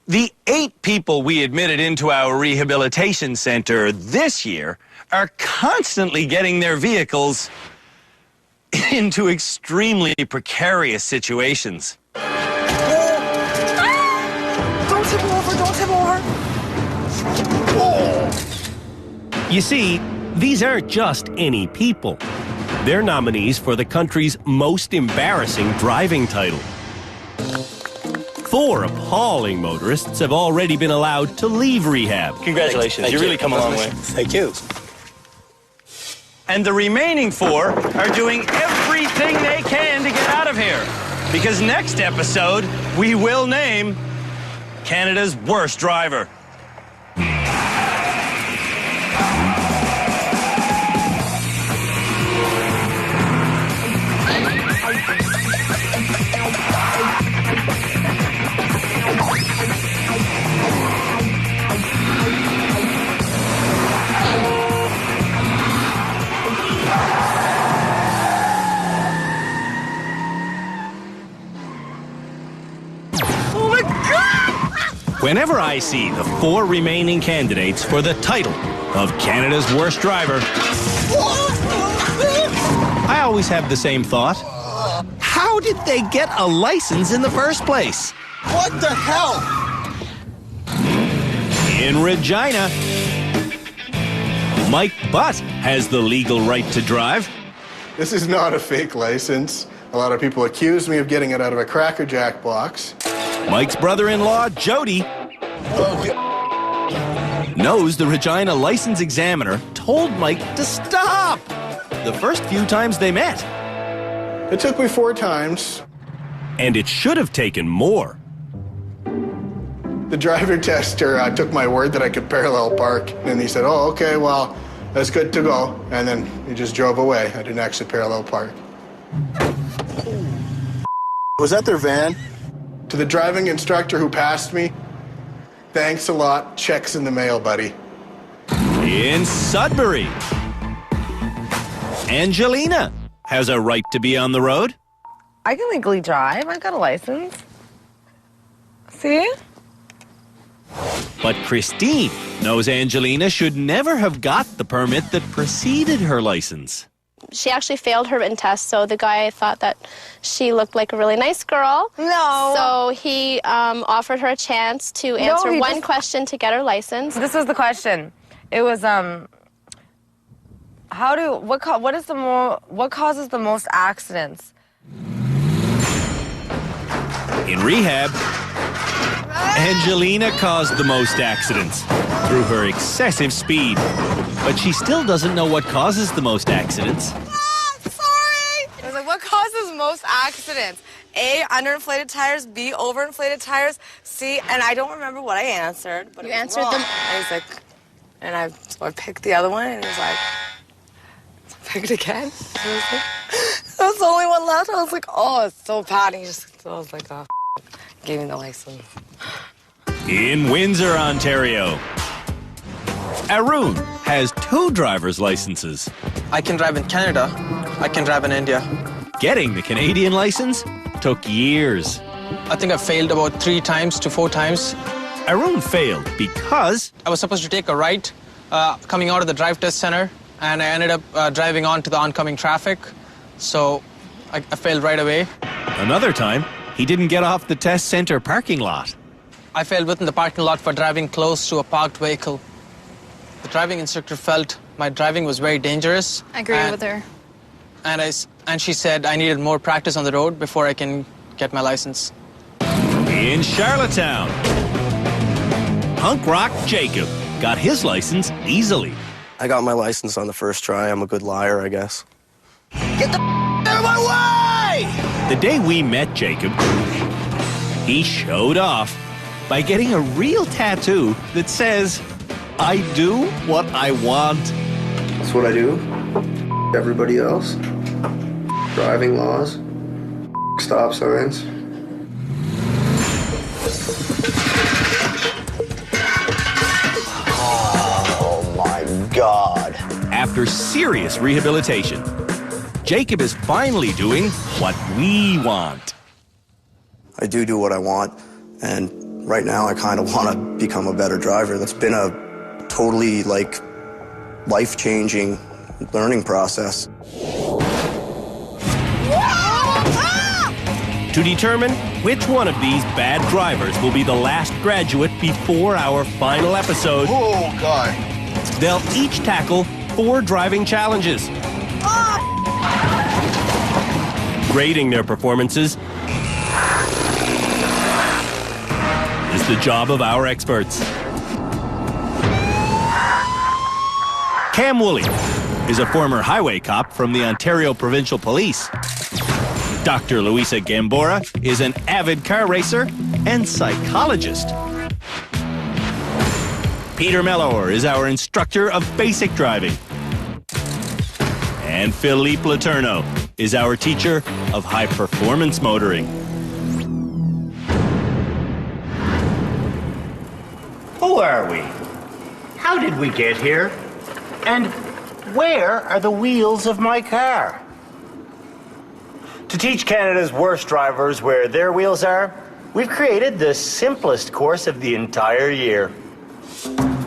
The 8 people we admitted into our rehabilitation center this year are constantly getting their vehicles into extremely precarious situations. Don't tip him over, don't tip him over. You see, these aren't just any people. They're nominees for the country's most embarrassing driving title. 4 appalling motorists have already been allowed to leave rehab. Congratulations, you really come a long way. Thank you. And the remaining 4 are doing everything they can to get out of here. Because next episode, we will name Canada's worst driver. Whenever I see the 4 remaining candidates for the title of Canada's worst driver, I always have the same thought. How did they get a license in the first place? What the hell? In Regina, Mike Butt has the legal right to drive. This is not a fake license. A lot of people accuse me of getting it out of a Cracker Jack box. Mike's brother-in-law, Jody, knows the Regina license examiner told Mike to stop the first few times they met. It took me 4 times. And it should have taken more. The driver tester took my word that I could parallel park, and he said, oh, okay, well, that's good to go. And then he just drove away. I didn't actually parallel park. Was that their van? To the driving instructor who passed me, thanks a lot. Check's in the mail, buddy. In Sudbury, Angelina has a right to be on the road. I can legally drive. I got a license. See? But Christine knows Angelina should never have got the permit that preceded her license. She actually failed her written test, so the guy thought that she looked like a really nice girl. No. So he offered her a chance to answer one question to get her license. This was the question. It was what causes the most accidents? In rehab, Angelina caused the most accidents through her excessive speed. But she still doesn't know what causes the most accidents. Sorry! It was like, what causes most accidents? A, underinflated tires, B, overinflated tires, C, and I don't remember what I answered, but You it was answered wrong. them. And he's like, so I picked the other one, and he was like, so I picked again. And I was like, that was the only one left. I was like, oh, it's so bad. And I was like, oh, gave me the license. In Windsor, Ontario, Arun has 2 driver's licenses. I can drive in Canada. I can drive in India. Getting the Canadian license took years. I think I failed about 3 times to 4 times. Arun failed because I was supposed to take a right coming out of the drive test center, and I ended up driving onto the oncoming traffic. So I failed right away. another time he didn't get off the test center parking lot. I failed within the parking lot for driving close to a parked vehicle. The driving instructor felt my driving was very dangerous. I agree with her. And she said I needed more practice on the road before I can get my license. In Charlottetown, punk rock Jacob got his license easily. I got my license on the first try. I'm a good liar, I guess. Get the out of my way! The day we met Jacob, he showed off by getting a real tattoo that says, "I do what I want." That's what I do. Everybody else. Driving laws. Stop signs. Oh my God. After serious rehabilitation, Jacob is finally doing what we want. I do what I want, and right now I kind of want to become a better driver. That's been a totally, like, life-changing learning process. To determine which one of these bad drivers will be the last graduate before our final episode, Oh, God. they'll each tackle 4 driving challenges. Grading their performances is the job of our experts. Cam Woolley is a former highway cop from the Ontario Provincial Police. Dr. Luisa Gambora is an avid car racer and psychologist. Peter Mellor is our instructor of basic driving. And Philippe Letourneau is our teacher of high-performance motoring. Who are we? How did we get here? And where are the wheels of my car? To teach Canada's worst drivers where their wheels are, we've created the simplest course of the entire year.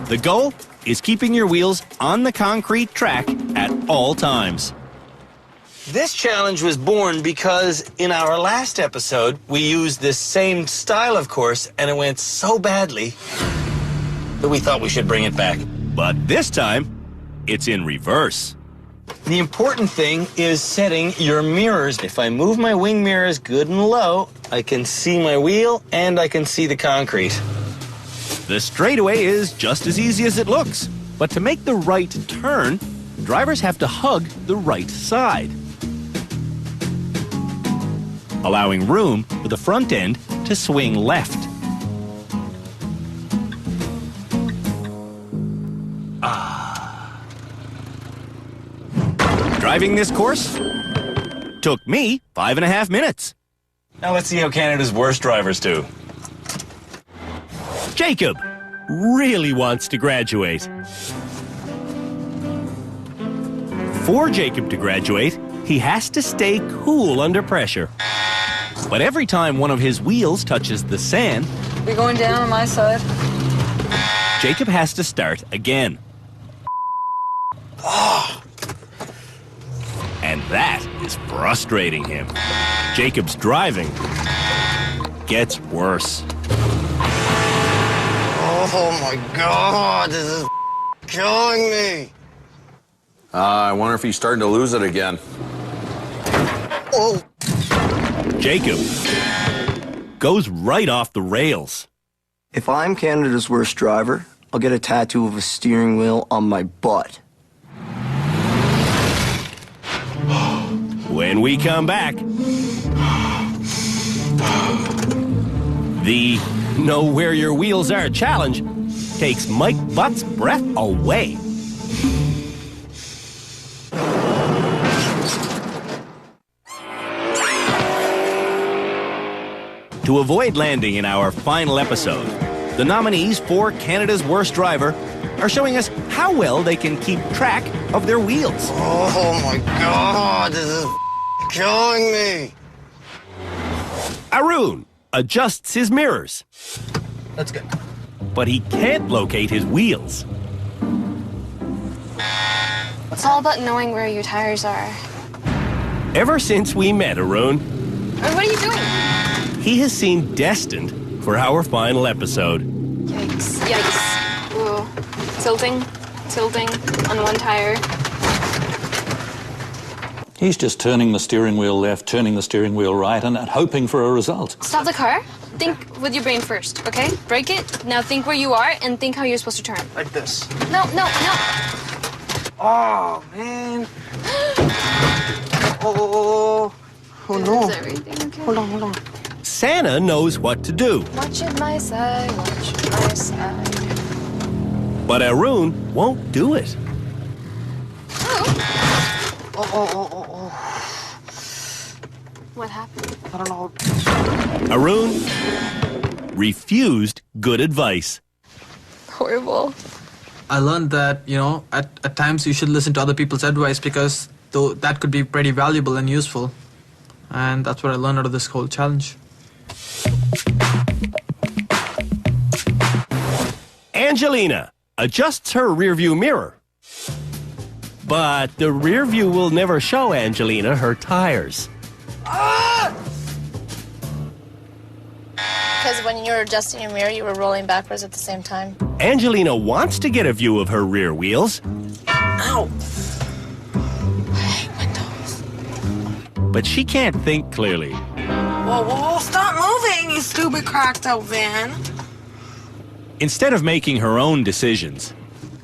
The goal is keeping your wheels on the concrete track at all times. This challenge was born because in our last episode, we used this same style of course, and it went so badly that we thought we should bring it back. But this time, it's in reverse. The important thing is setting your mirrors. If I move my wing mirrors good and low, I can see my wheel and I can see the concrete. The straightaway is just as easy as it looks. But to make the right turn, drivers have to hug the right side, allowing room for the front end to swing left. Driving this course took me 5.5 minutes. Now let's see how Canada's worst drivers do. Jacob really wants to graduate. For Jacob to graduate, he has to stay cool under pressure. But every time one of his wheels touches the sand, You're going down on my side. Jacob has to start again. And that is frustrating him. Jacob's driving gets worse. Oh my God, this is killing me. I wonder if he's starting to lose it again. Oh. Jacob goes right off the rails. If I'm Canada's worst driver, I'll get a tattoo of a steering wheel on my butt. When we come back, the Know Where Your Wheels Are challenge takes Mike Butt's breath away. To avoid landing in our final episode, the nominees for Canada's Worst Driver are showing us how well they can keep track of their wheels. Oh my God, this is killing me. Arun adjusts his mirrors, That's good. but he can't locate his wheels. It's all about knowing where your tires are. Ever since we met Arun, What are you doing? he has seemed destined for our final episode. Yikes. Yikes. Ooh. Tilting on one tire. He's just turning the steering wheel left, turning the steering wheel right, and hoping for a result. Stop the car. Think with your brain first, okay? Brake it. Now think where you are and think how you're supposed to turn. Like this. No. Oh, man. Oh no. Is everything okay? Hold on. Santa knows what to do, Watch it my side, watch it my side. but Arun won't do it. Oh. What happened? I don't know. Arun refused good advice. Horrible. I learned that, at times you should listen to other people's advice because that could be pretty valuable and useful. And that's what I learned out of this whole challenge. Angelina adjusts her rearview mirror. But the rearview will never show Angelina her tires. Because when you were adjusting your mirror, you were rolling backwards at the same time. Angelina wants to get a view of her rear wheels. Ow. But she can't think clearly. Whoa, stop moving, you stupid cracked out van. Instead of making her own decisions,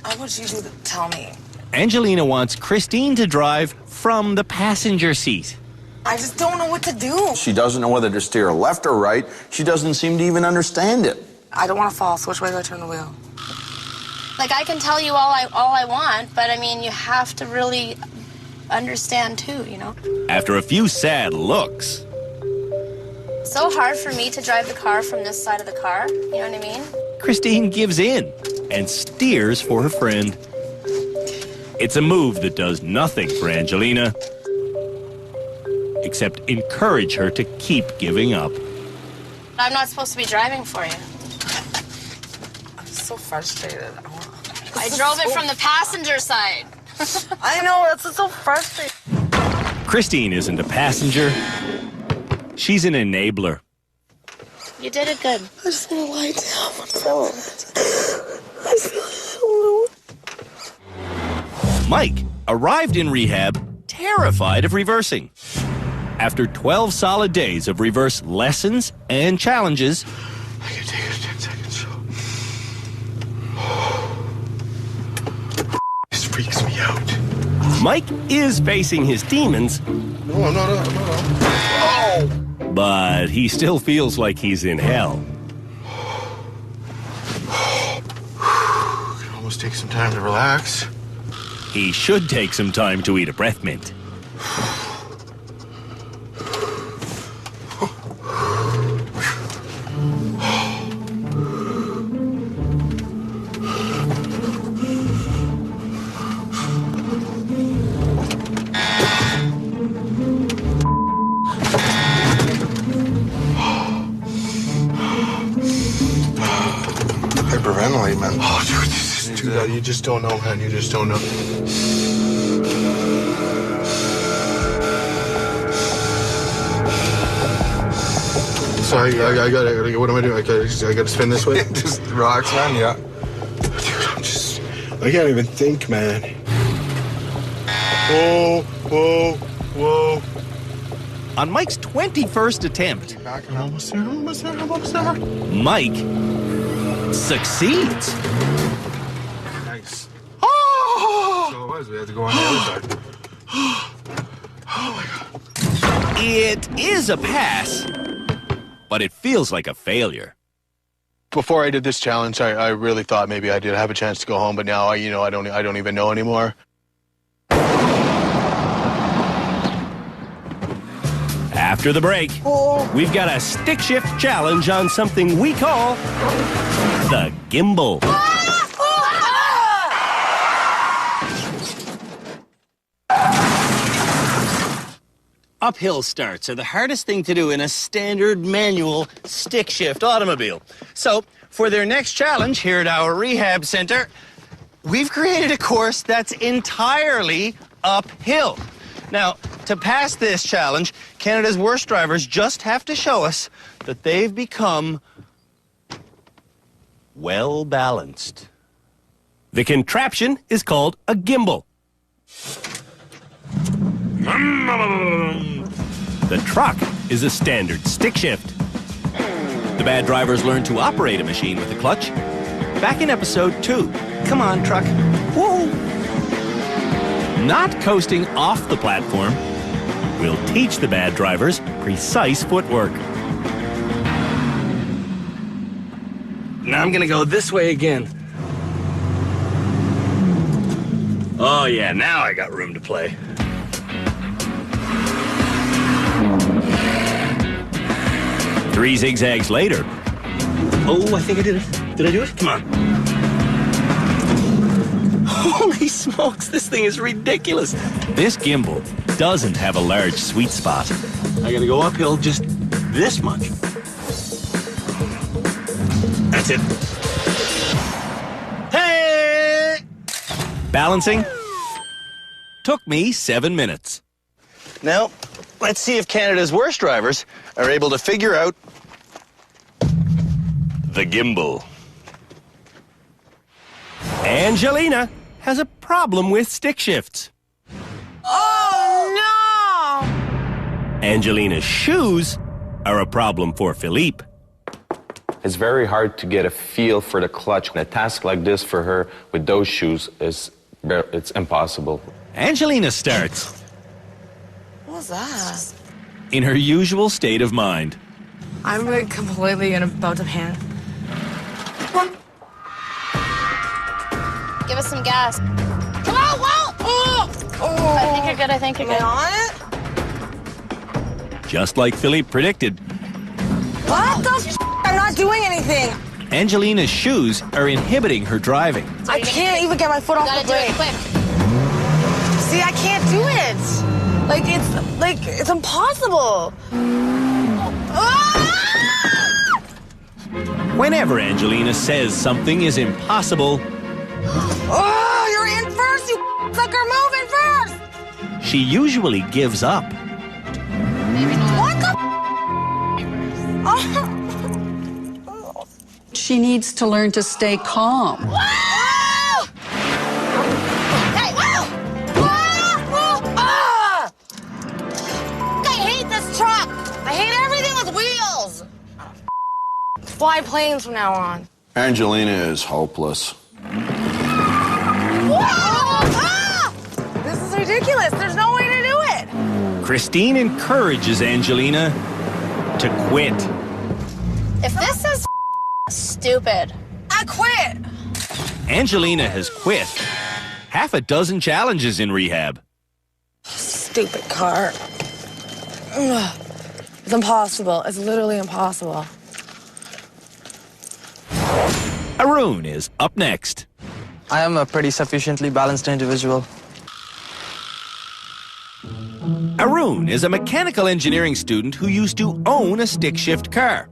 What would you do to tell me? Angelina wants Christine to drive from the passenger seat. I just don't know what to do. She doesn't know whether to steer left or right. She doesn't seem to even understand it. I don't want to fall, so which way do I turn the wheel? Like, I can tell you all I want, but I mean, you have to really understand too, you know? After a few sad looks, So hard for me to drive the car from this side of the car, you know what I mean? Christine gives in and steers for her friend. It's a move that does nothing for Angelina, except encourage her to keep giving up. I'm not supposed to be driving for you. I'm so frustrated. I drove it from the passenger side. I know, that's just so frustrating. Christine isn't a passenger. She's an enabler. You did it good. I just want to lie down. I'm feeling it. I feel Mike arrived in rehab terrified of reversing. After 12 solid days of reverse lessons and challenges, I can take it 10 seconds. This freaks me out. Mike is facing his demons. No, I'm not. Oh! But he still feels like he's in hell. Can almost take some time to relax. He should take some time to eat a breath mint. Hyperventilate, man. Oh, dude, this is too bad. You just don't know, man. You just don't know. So I gotta, what am I doing? I gotta spin this way? Just relax, man, yeah. Dude, I can't even think, man. Whoa. On Mike's 21st attempt, I'm almost there. Mike succeeds. Nice. Oh! So it was. We had to go on the other side. Oh my God. It is a pass, but it feels like a failure. Before I did this challenge, I really thought maybe I did have a chance to go home, but now I don't even know anymore. After the break, we've got a stick shift challenge on something we call the gimbal. Uphill starts are the hardest thing to do in a standard manual stick shift automobile. So, for their next challenge here at our rehab center, we've created a course that's entirely uphill. Now, to pass this challenge, Canada's worst drivers just have to show us that they've become well-balanced. The contraption is called a gimbal. The truck is a standard stick shift. The bad drivers learn to operate a machine with a clutch. Back in episode 2. Come on, truck. Whoa! Not coasting off the platform will teach the bad drivers precise footwork. Now I'm gonna go this way again. Oh yeah, now I got room to play. Three zigzags later. Oh, I think I did it. Did I do it? Come on. Holy smokes, this thing is ridiculous. This gimbal doesn't have a large sweet spot. I gotta go uphill just this much. That's it. Balancing took me 7 minutes. Now, let's see if Canada's worst drivers are able to figure out the gimbal. Angelina has a problem with stick shifts. Oh, no! Angelina's shoes are a problem for Philippe. It's very hard to get a feel for the clutch. A task like this for her with those shoes it's impossible. Angelina starts What was that? in her usual state of mind. I'm like completely about to panic. Give us some gas. Come on, whoa! Oh! I think you're good. I think you're good. Am I on it? Just like Philippe predicted, What the f? I'm not doing anything. Angelina's shoes are inhibiting her driving. I can't even get my foot off the Gotta do it brake. quick. See, I can't do it. It's impossible. Whenever Angelina says something is impossible, Oh, you're in first, you sucker. Move in first. she usually gives up. What the? She needs to learn to stay calm. Hey, whoa! I hate this truck. I hate everything with wheels. Fly planes from now on. Angelina is hopeless. This is ridiculous. There's no way to do it. Christine encourages Angelina to quit. If this is stupid, I quit. Angelina has quit half a dozen challenges in rehab. Stupid car. Ugh. It's impossible. It's literally impossible. Arun is up next. I am a pretty sufficiently balanced individual. Arun is a mechanical engineering student who used to own a stick shift car.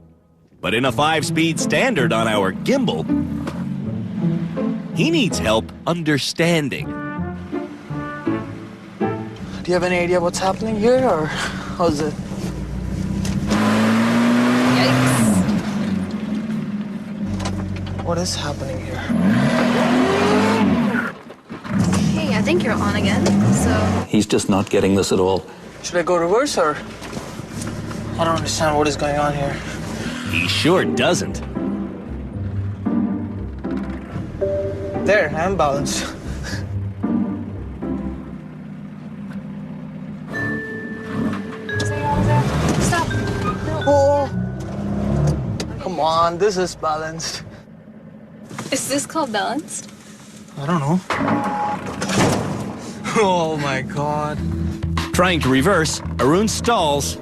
But in a 5-speed standard on our gimbal, he needs help understanding. Do you have any idea what's happening here, or how's it? yikes. What is happening here? Hey, I think you're on again, so... He's just not getting this at all. Should I go reverse, or? I don't understand what is going on here. He sure doesn't. There, I am balanced. Stop. Oh! Come on, this is balanced. Is this called balanced? I don't know. Oh my god. Trying to reverse, Arun stalls,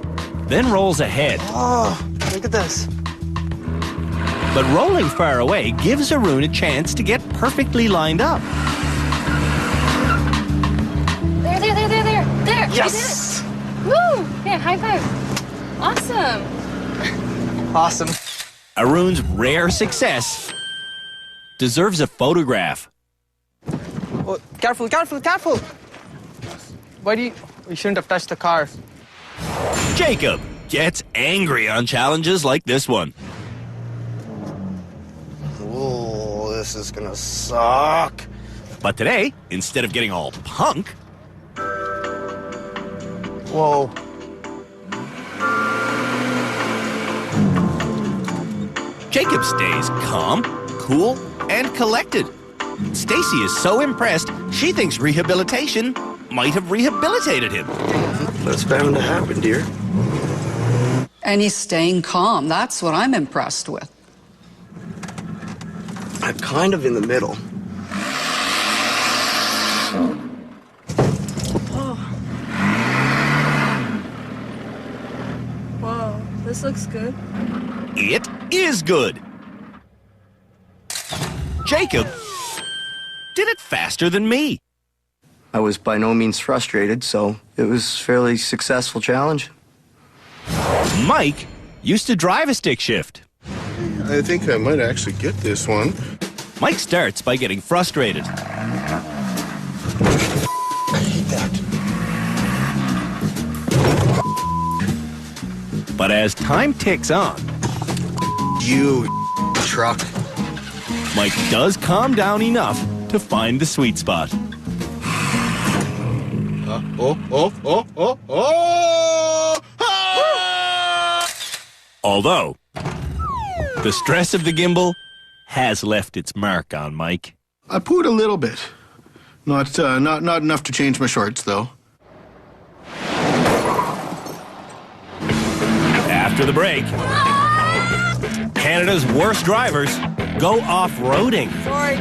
then rolls ahead. Oh, look at this. But rolling far away gives Arun a chance to get perfectly lined up. There. Yes! You did it. Woo! Here, high five. Awesome. Awesome. Arun's rare success deserves a photograph. Oh, careful. Why do you... We shouldn't have touched the car. Jacob gets angry on challenges like this one. Oh, this is gonna suck. But today, instead of getting all punk, Whoa. Jacob stays calm, cool, and collected. Stacy is so impressed, she thinks rehabilitation might have rehabilitated him. That's bound to happen, dear. And he's staying calm. That's what I'm impressed with. I'm kind of in the middle. Whoa, this looks good. It is good. Jacob did it faster than me. I was by no means frustrated, so it was a fairly successful challenge. Mike used to drive a stick shift. I think I might actually get this one. Mike starts by getting frustrated. that. But as time ticks on, You truck. Mike does calm down enough to find the sweet spot. Although, the stress of the gimbal has left its mark on Mike. I pooed a little bit. Not enough to change my shorts, though. After the break, Canada's worst drivers go off-roading. Sorry.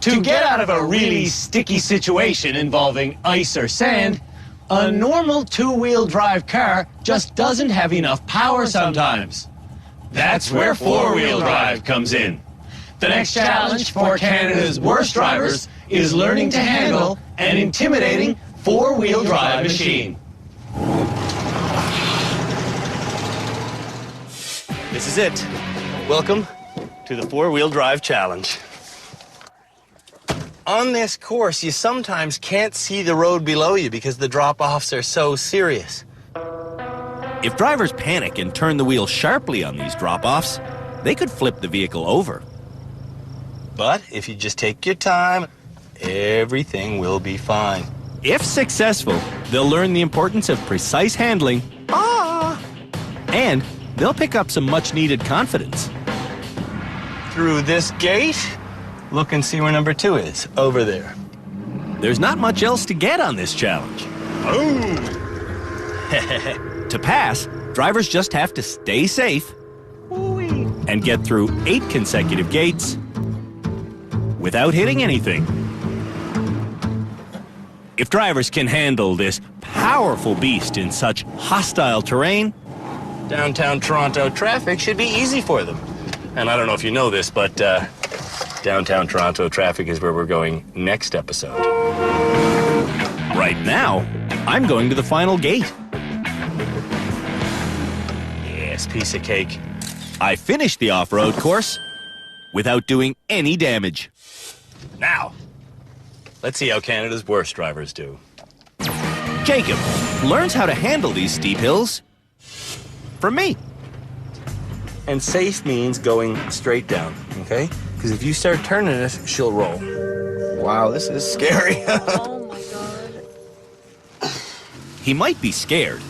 To get out of a really sticky situation involving ice or sand, a normal two-wheel drive car just doesn't have enough power sometimes. That's where four-wheel drive comes in. The next challenge for Canada's worst drivers is learning to handle an intimidating four-wheel drive machine. This is it. Welcome to the four-wheel drive challenge. On this course, you sometimes can't see the road below you because the drop-offs are so serious. If drivers panic and turn the wheel sharply on these drop-offs, they could flip the vehicle over. But if you just take your time, everything will be fine. If successful, they'll learn the importance of precise handling. And they'll pick up some much-needed confidence. Through this gate, look and see where number 2 is, over there. There's not much else to get on this challenge. To pass, drivers just have to stay safe and get through 8 consecutive gates without hitting anything. If drivers can handle this powerful beast in such hostile terrain, Downtown Toronto traffic should be easy for them. And I don't know if you know this, but downtown Toronto traffic is where we're going next episode. Right now, I'm going to the final gate. Yes, piece of cake. I finished the off-road course without doing any damage. Now, let's see how Canada's worst drivers do. Jacob learns how to handle these steep hills from me. And safe means going straight down, okay? Because if you start turning it, she'll roll. Wow, this is scary. Oh my god. He might be scared,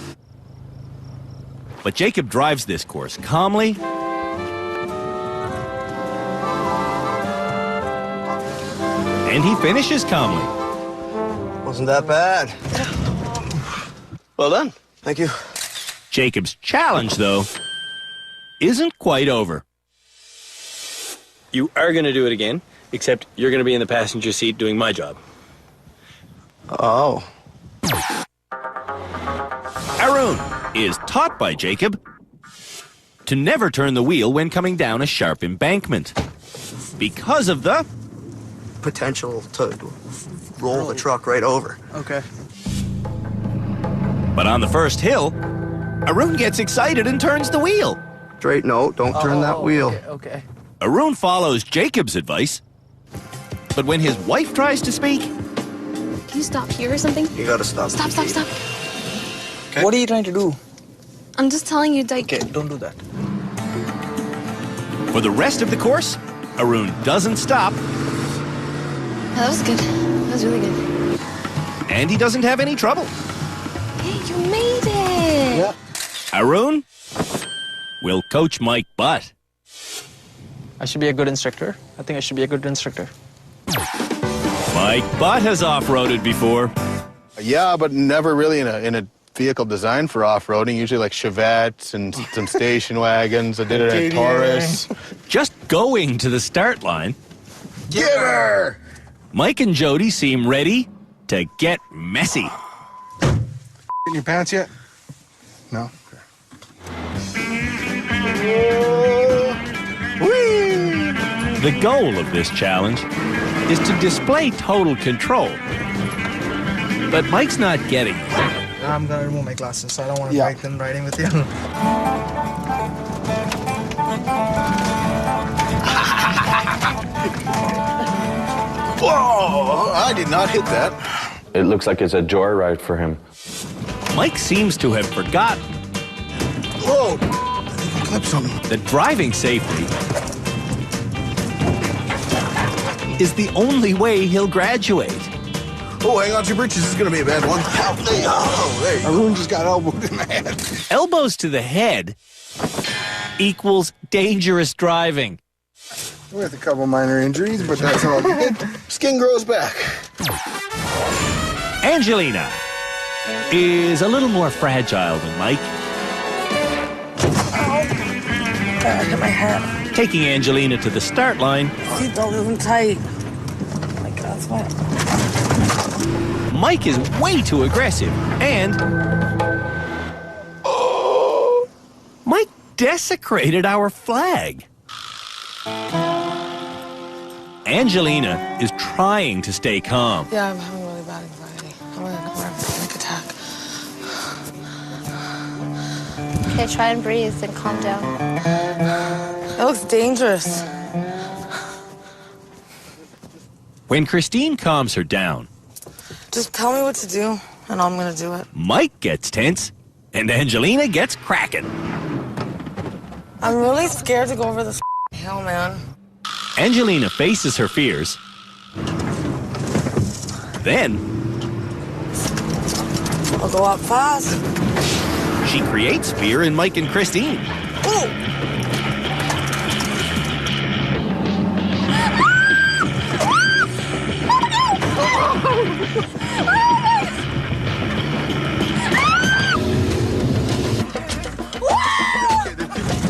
but Jacob drives this course calmly and he finishes calmly. Wasn't that bad. Well done. Thank you. Jacob's challenge, though, isn't quite over. You are going to do it again, except you're going to be in the passenger seat doing my job. Oh. Arun is taught by Jacob to never turn the wheel when coming down a sharp embankment because of the Potential to roll the truck right over. Okay. But on the first hill, Arun gets excited and turns the wheel. Straight, no, don't turn that wheel. Okay. Arun follows Jacob's advice, but when his wife tries to speak, Can you stop here or something? You gotta stop. Stop, stop, stop. Okay. What are you trying to do? I'm just telling you, like... Okay, don't do that. for the rest of the course, Arun doesn't stop, That was good. That was really good. and he doesn't have any trouble. Hey, you made it! Yeah. Arun will coach Mike Butt. I should be a good instructor. I think I should be a good instructor. Mike Butt has off-roaded before. Yeah, but never really in a vehicle designed for off-roading. Usually like Chevettes and some station wagons. I did it in a Taurus. Just going to the start line, Get her! Mike and Jody seem ready to get messy. In your pants yet? No? The goal of this challenge is to display total control. But Mike's not getting it. I'm gonna remove my glasses, so I don't want to break them riding with you. Whoa! I did not hit that. It looks like it's a joyride for him. Mike seems to have forgotten Whoa! Clip something. that driving safely is the only way he'll graduate. Oh, hang on to your britches. This is going to be a bad one. Oh, there you go. Arun just got elbowed in the head. Elbows to the head equals dangerous driving. With a couple minor injuries, but that's all good. Skin grows back. Angelina is a little more fragile than Mike. I hit my head. Taking Angelina to the start line, Seatbelt isn't tight. Oh my God, that's why. Mike is way too aggressive, and Mike desecrated our flag. Angelina is trying to stay calm. Yeah, I'm having really bad anxiety. I'm gonna have a panic attack. Okay, try and breathe and calm down. It looks dangerous. When Christine calms her down, Just tell me what to do, and I'm gonna do it. Mike gets tense, and Angelina gets cracking. I'm really scared to go over this hill, man. Angelina faces her fears. Then I'll go up fast. she creates fear in Mike and Christine. Oh!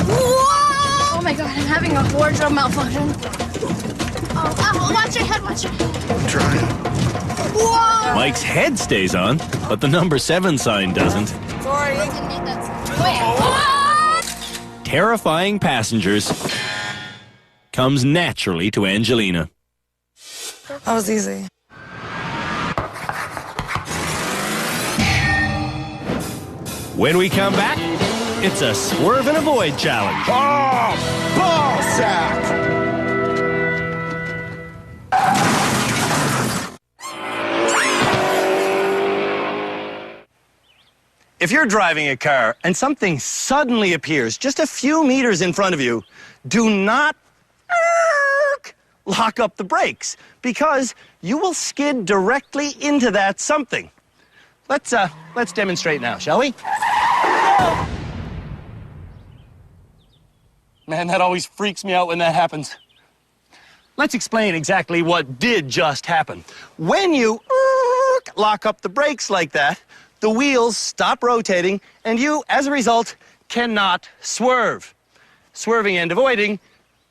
Oh my God, I'm having a wardrobe malfunction. Oh, watch your head, watch your head. I'm trying. Whoa! Mike's head stays on, but the number 7 sign doesn't. Sorry. Terrifying passengers comes naturally to Angelina. That was easy. When we come back, it's a swerve and avoid challenge. Oh, ball sack! If you're driving a car and something suddenly appears just a few meters in front of you, do not lock up the brakes because you will skid directly into that something. Let's demonstrate now, shall we? Man, that always freaks me out when that happens. Let's explain exactly what did just happen. When you lock up the brakes like that, the wheels stop rotating, and you, as a result, cannot swerve. Swerving and avoiding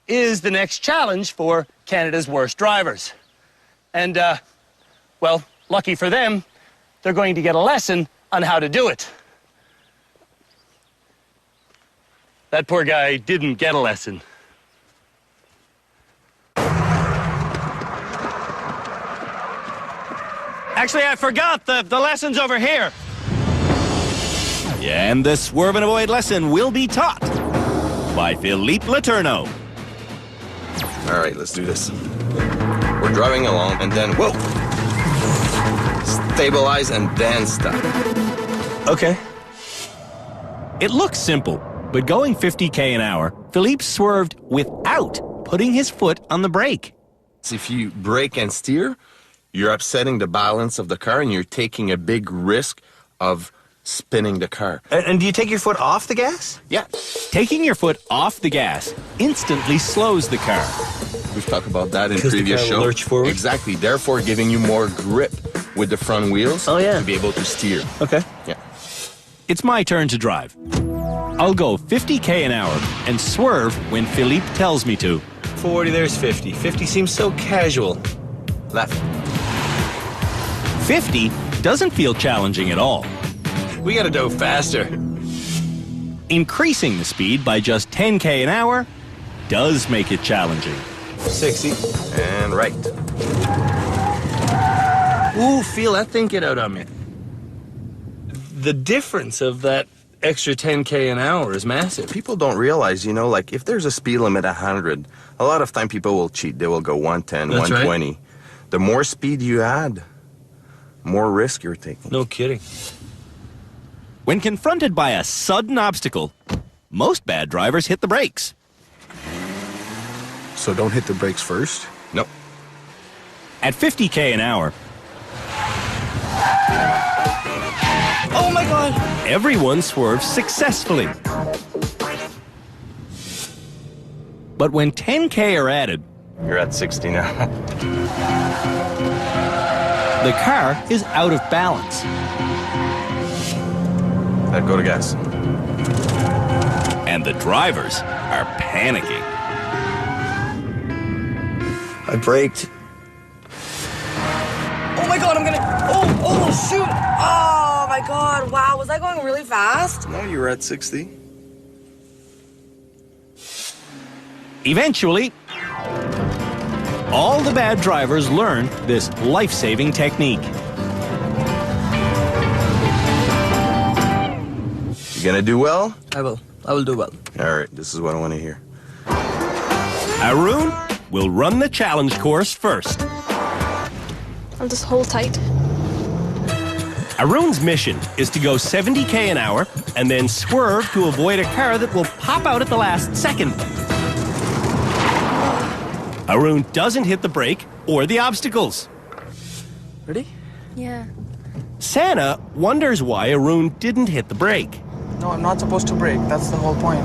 is the next challenge for Canada's worst drivers. And, well, lucky for them, they're going to get a lesson on how to do it. That poor guy didn't get a lesson. Actually, I forgot. The lesson's over here. Yeah, and the swerve and avoid lesson will be taught by Philippe Letourneau. All right, let's do this. We're driving along, and then, whoa! Stabilize and then stop. Okay. It looks simple, but going 50k an hour, Philippe swerved without putting his foot on the brake. If you brake and steer, you're upsetting the balance of the car, and you're taking a big risk of spinning the car. And do you take your foot off the gas? Yeah. Taking your foot off the gas instantly slows the car. We've talked about that in Because the previous car will shows. lurch forward? Exactly. Therefore, giving you more grip with the front wheels yeah. to be able to steer. Okay. Yeah. It's my turn to drive. I'll go 50k an hour and swerve when Philippe tells me to. 40, there's 50. 50 seems so casual. Left. 50 doesn't feel challenging at all. We gotta go faster. Increasing the speed by just 10k an hour does make it challenging. 60. And right. Ooh, feel that thing get out on me. The difference of that extra 10K an hour is massive. People don't realize, like if there's a speed limit 100, a lot of time people will cheat. They will go 110, That's 120. right. The more speed you add, more risk you're taking. No kidding. When confronted by a sudden obstacle, most bad drivers hit the brakes. So don't hit the brakes first? Nope. At 50K an hour, Oh my God. everyone swerves successfully. But when 10K are added, You're at 60 now. the car is out of balance. Let go to gas. And the drivers are panicking. I braked. Oh my God, I'm gonna. Oh, shoot. Oh my God. Wow, was I going really fast? No, you were at 60. Eventually, all the bad drivers learn this life-saving technique. You gonna do well? I will do well. All right, this is what I want to hear. Arun will run the challenge course first. I'll just hold tight. Arun's mission is to go 70K an hour and then swerve to avoid a car that will pop out at the last second. Arun doesn't hit the brake or the obstacles. Ready? Yeah. Santa wonders why Arun didn't hit the brake. No, I'm not supposed to brake. That's the whole point.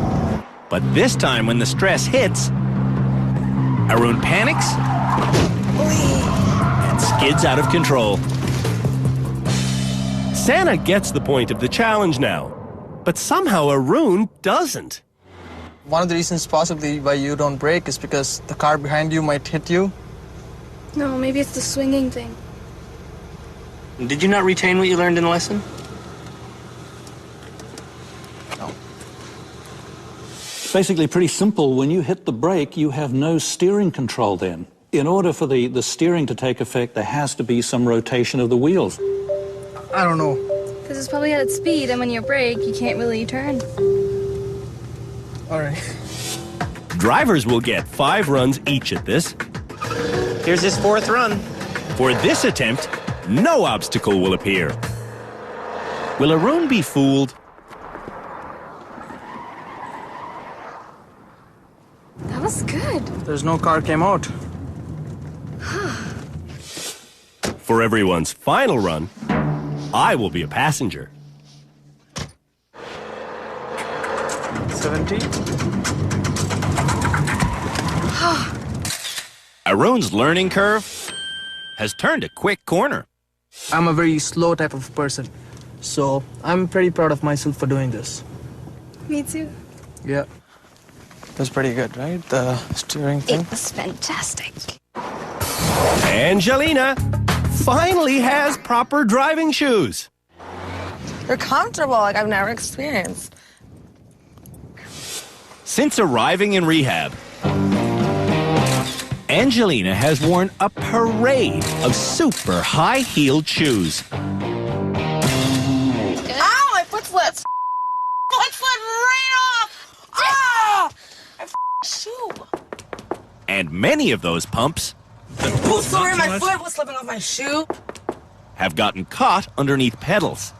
But this time when the stress hits, Arun panics and skids out of control. Santa gets the point of the challenge now, but somehow Arun doesn't. One of the reasons possibly why you don't brake is because the car behind you might hit you. No, maybe it's the swinging thing. Did you not retain what you learned in the lesson? It's basically pretty simple. When you hit the brake, you have no steering control then. In order for the steering to take effect, there has to be some rotation of the wheels. I don't know. Because it's probably at its speed, and when you brake, you can't really turn. All right. Drivers will get 5 runs each at this. Here's his 4th run. For this attempt, no obstacle will appear. Will Arun be fooled? That was good. There's no car came out. For everyone's final run, I will be a passenger. 70. Arun's learning curve has turned a quick corner. I'm a very slow type of person, so I'm pretty proud of myself for doing this. Me too. Yeah. It was pretty good, right? The steering thing. It was fantastic. Angelina finally has proper driving shoes. They're comfortable, like I've never experienced. Since arriving in rehab, Angelina has worn a parade of super high-heeled shoes. Ow, my foot slipped. Foot slipped right off. Ah! My shoe. And many of those pumps Oh, sorry, my foot was slipping off my shoe. have gotten caught underneath pedals.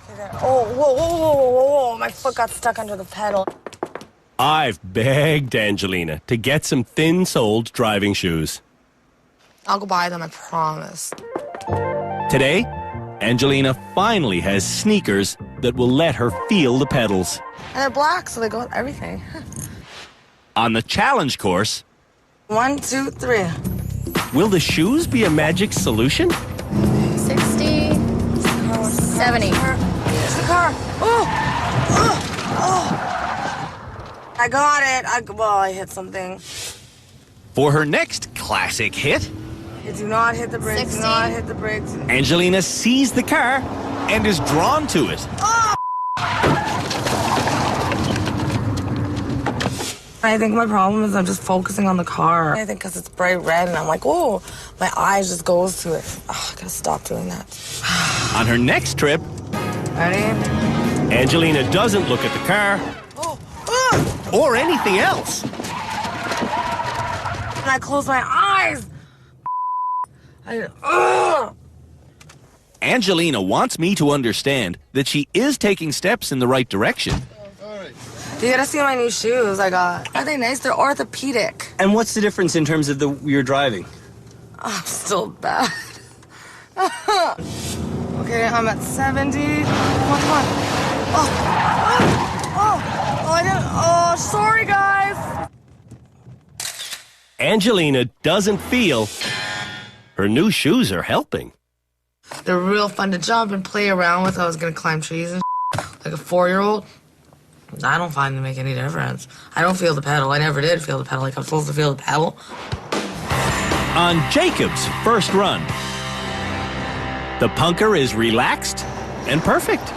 Oh, whoa, my foot got stuck under the pedal. I've begged Angelina to get some thin-soled driving shoes. I'll go buy them, I promise. Today, Angelina finally has sneakers that will let her feel the pedals. And they're black, so they go with everything. On the challenge course, 1, 2, 3. will the shoes be a magic solution? 60, 70. There's the car. Oh! I got it. I hit something. For her next classic hit, You do not hit the brakes. 60. Do not hit the brakes. Angelina sees the car and is drawn to it. I think my problem is I'm just focusing on the car. I think because it's bright red and I'm like, oh, my eyes just goes to it. Oh, I gotta stop doing that. On her next trip, Ready? Angelina doesn't look at the car or anything else. And I close my eyes. Angelina wants me to understand that she is taking steps in the right direction. You gotta see my new shoes I got. Are they nice? They're orthopedic. And what's the difference in terms of your driving? I'm still bad. Okay, I'm at 70. Come on. Oh, sorry, guys. Angelina doesn't feel her new shoes are helping. They're real fun to jump and play around with. I was gonna climb trees and like a 4-year-old. I don't find them make any difference. I don't feel the pedal. I never did feel the pedal like I'm supposed to feel the pedal. On Jacob's first run, the punker is relaxed and perfect.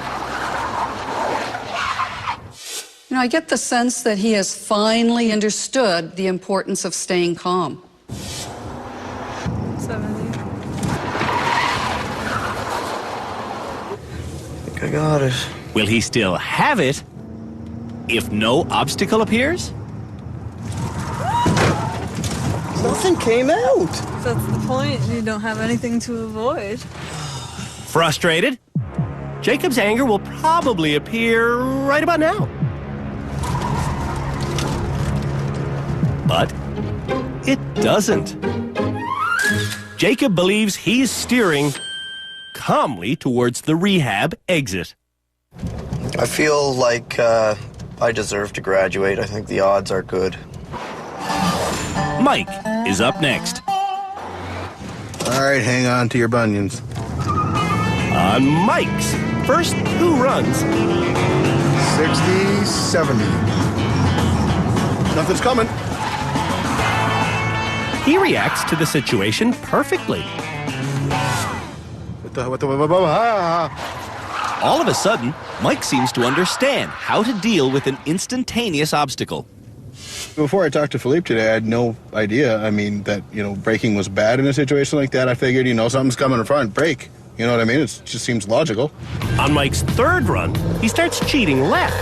You know, I get the sense that he has finally understood the importance of staying calm. 70. I think I got it. Will he still have it if no obstacle appears? Nothing came out. That's the point. You don't have anything to avoid. Frustrated? Jacob's anger will probably appear right about now. But it doesn't. Jacob believes he's steering calmly towards the rehab exit. I feel like I deserve to graduate. I think the odds are good. Mike is up next. All right, hang on to your bunions. On Mike's first 2 runs. 60, 70. Nothing's coming. He reacts to the situation perfectly. All of a sudden, Mike seems to understand how to deal with an instantaneous obstacle. Before I talked to Philippe today, I had no idea. I mean, that, braking was bad in a situation like that. I figured, something's coming in front, brake. You know what I mean? It just seems logical. On Mike's 3rd run, he starts cheating left.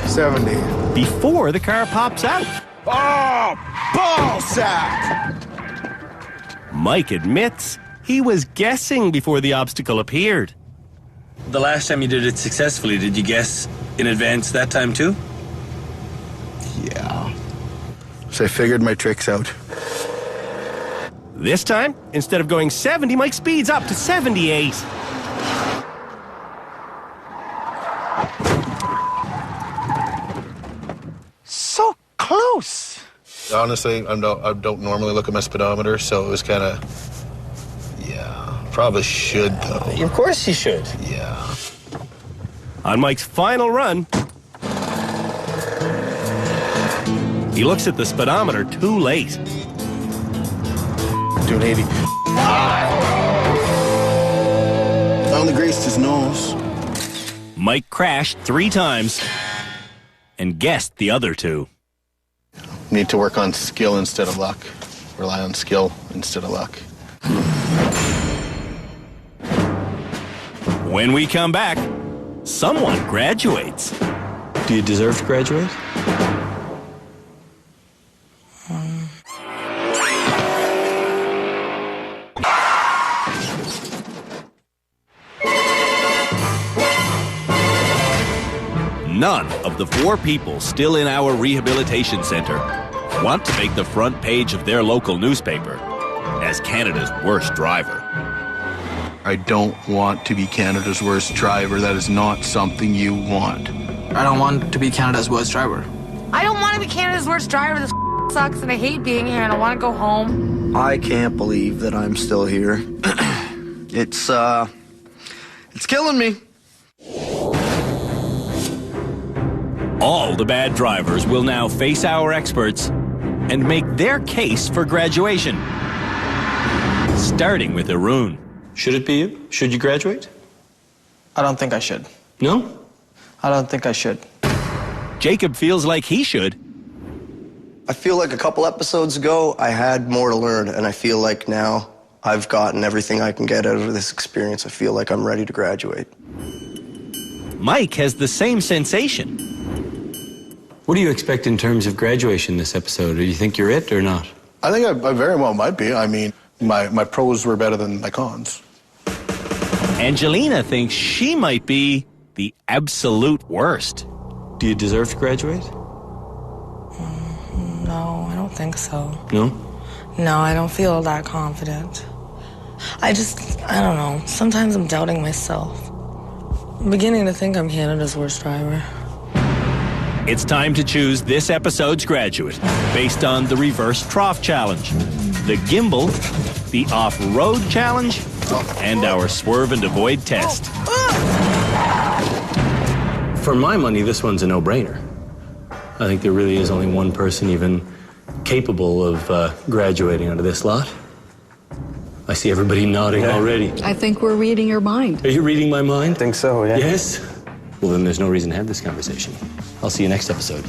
70. Before the car pops out. Oh, ball sack! Mike admits he was guessing before the obstacle appeared. The last time you did it successfully, did you guess in advance that time too? Yeah. So I figured my tricks out. This time, instead of going 70, Mike speeds up to 78. So close! Honestly, I don't normally look at my speedometer, so it was kind of... Yeah, probably should, though. Of course you should. Yeah. On Mike's final run, he looks at the speedometer too late. 280. I only greased his nose. Mike crashed 3 times and guessed the other 2. Need to work on skill instead of luck. Rely on skill instead of luck. When we come back, someone graduates. Do you deserve to graduate? None of the 4 people still in our rehabilitation center want to make the front page of their local newspaper as Canada's worst driver. I don't want to be Canada's worst driver. That is not something you want. I don't want to be Canada's worst driver. I don't want to be Canada's worst driver. This sucks and I hate being here and I want to go home. I can't believe that I'm still here. It's killing me. All the bad drivers will now face our experts and make their case for graduation. Starting with Arun. Should it be you? Should you graduate? I don't think I should. No? I don't think I should. Jacob feels like he should. I feel like a couple episodes ago, I had more to learn, and I feel like now I've gotten everything I can get out of this experience. I feel like I'm ready to graduate. Mike has the same sensation. What do you expect in terms of graduation this episode? Do you think you're it or not? I think I very well might be. I mean, my pros were better than my cons. Angelina thinks she might be the absolute worst. Do you deserve to graduate? No, I don't think so. No? No, I don't feel that confident. I don't know. Sometimes I'm doubting myself. I'm beginning to think I'm Canada's worst driver. It's time to choose this episode's graduate based on the reverse trough challenge, the gimbal, the off-road challenge, and our swerve and avoid test. For my money, this one's a no-brainer. I think there really is only one person even capable of graduating out of this lot. I see everybody nodding already. I think we're reading your mind. Are you reading my mind? I think so, yeah. Yes? Well, then there's no reason to have this conversation. I'll see you next episode.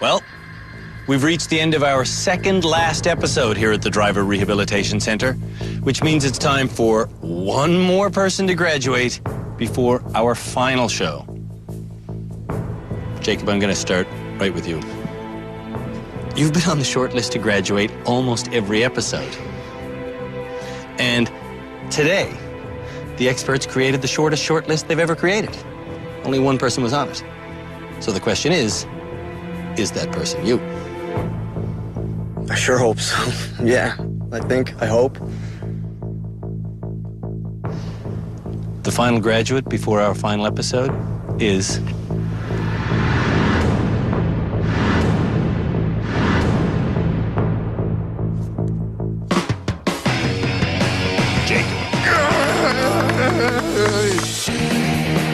Well, we've reached the end of our second last episode here at the Driver Rehabilitation Center, which means it's time for one more person to graduate before our final show. Jacob, I'm going to start right with you. You've been on the short list to graduate almost every episode. And today, the experts created the shortest short list they've ever created. Only one person was on it. So the question is that person you? I sure hope so. Yeah, I hope. The final graduate before our final episode is...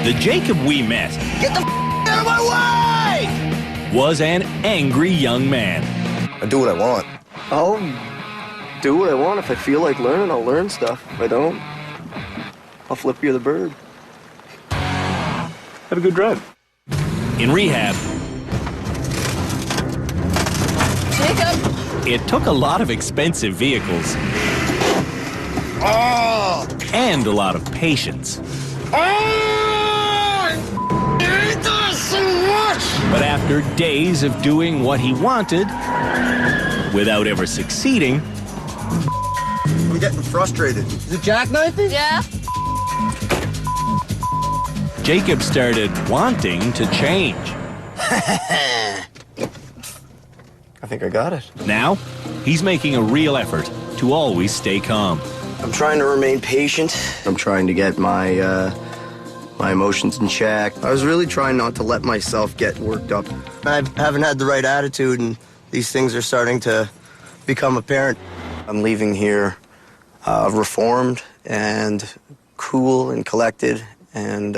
The Jacob we met Get the out of my way! was an angry young man. I do what I want. I'll do what I want. If I feel like learning, I'll learn stuff. If I don't, I'll flip you the bird. Have a good drive. In rehab, Jacob! it took a lot of expensive vehicles and a lot of patience. But after days of doing what he wanted, without ever succeeding, I'm getting frustrated. Is it jackknifing? Yeah? Jacob started wanting to change. I think I got it. Now, he's making a real effort to always stay calm. I'm trying to remain patient. I'm trying to get my emotions in check. I was really trying not to let myself get worked up. I haven't had the right attitude, and these things are starting to become apparent. I'm leaving here reformed and cool and collected and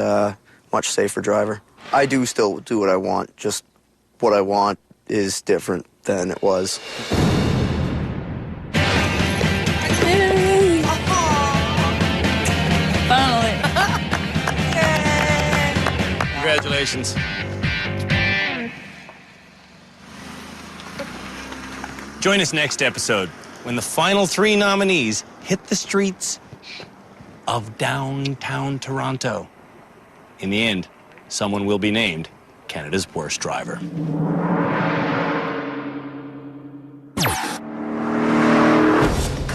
much safer driver. I do still do what I want, just what I want is different than it was. Congratulations. Join us next episode when the final 3 nominees hit the streets of downtown Toronto. In the end, someone will be named Canada's worst driver.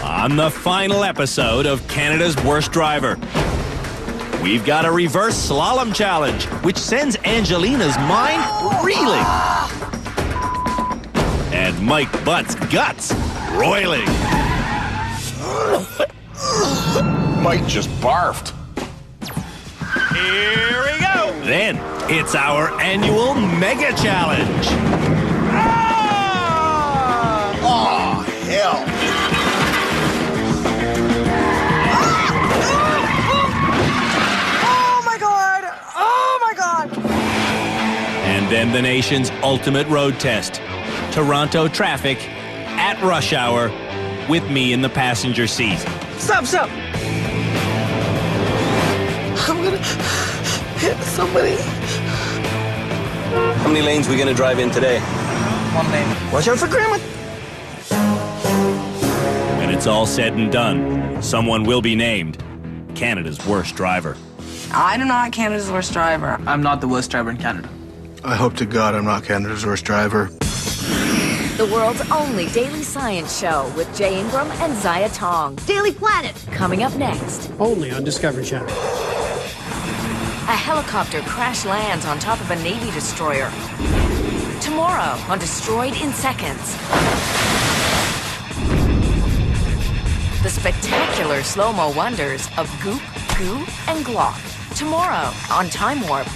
On the final episode of Canada's Worst Driver, we've got a reverse slalom challenge, which sends Angelina's mind reeling. And Mike Butt's guts roiling. Mike just barfed. Here we go. Then it's our annual mega challenge. Oh, hell. Oh my god! Oh my god! And then the nation's ultimate road test. Toronto traffic at rush hour with me in the passenger seat. Stop! I'm gonna hit somebody. How many lanes are we going to drive in today? 1 lane. Watch out for Grandma. And it's it's all said and done, someone will be named Canada's worst driver. I'm not Canada's worst driver. I'm not the worst driver in Canada. I hope to God I'm not Canada's worst driver. The world's only daily science show with Jay Ingram and Zaya Tong. Daily Planet, coming up next. Only on Discovery Channel. A helicopter crash lands on top of a Navy destroyer. Tomorrow on Destroyed in Seconds. The spectacular slow-mo wonders of Goop, Goo, and Glock. Tomorrow on Time Warp.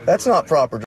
That's not proper.